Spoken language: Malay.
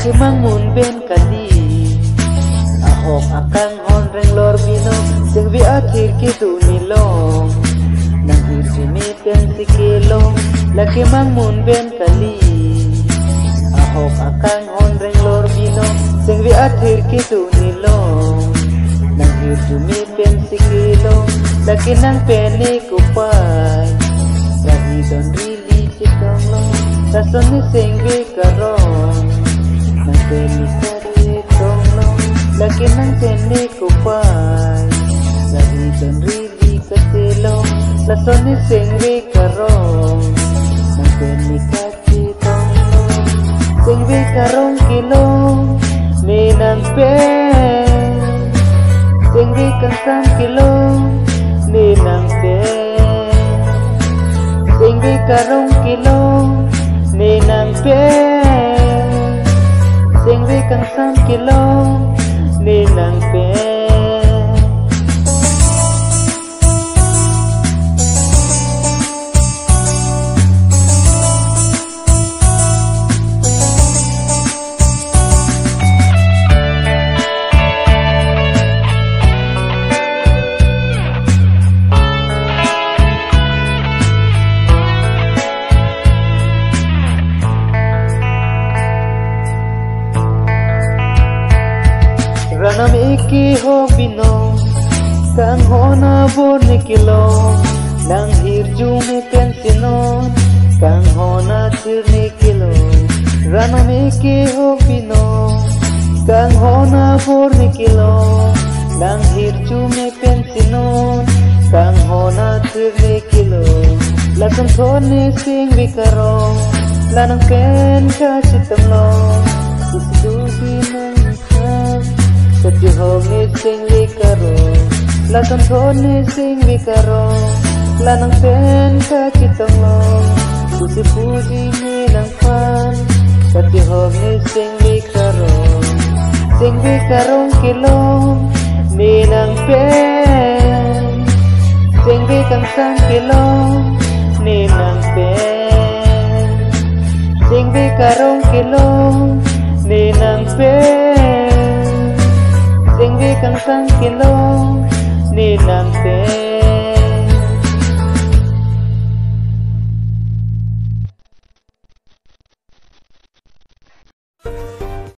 laki mangmun ben kali ahok akang hon reng lor bino sing vi akhir kitu nilong nang hirjimi ten sikilong laki mangmun ben kali ahok akang hon reng lor bino sing vi akhir kitu nilong nang hirjimi ten sikilong laki nang peni kupai rahi don rili cikang long rason ni sing vi karong nang peni kari tong long laki nang peni kupai rahi don rili katilong rason ni sing vi karong nang peni kari tong long sing vi karong kilong ni nang pen sing vi kansang kilong ni nang pen sing vi karong kilong ni nang pen sing vi kansang kilong ni nang pen ranam iki ho bino kang hona bor nikilo nang hirju me pensinon kang hona tir nikilo ranam iki ho bino kang hona bor nikilo nang hirju me pensinon kang hona tir nikilo lakam thone sing vikaro lanang pen ka chitamlo isubi nang Sejauh ni sing vikaro, lakam thone sing vikaro, lanang pen ka kitong long, pusi ni nang pan. Sejauh ni sing vikarong kilong ni nang pen, sing vikang sang kilong ni nang pen, sing vikarong kilong ni nang pen. Sing vi kang sang kilong ni nang pen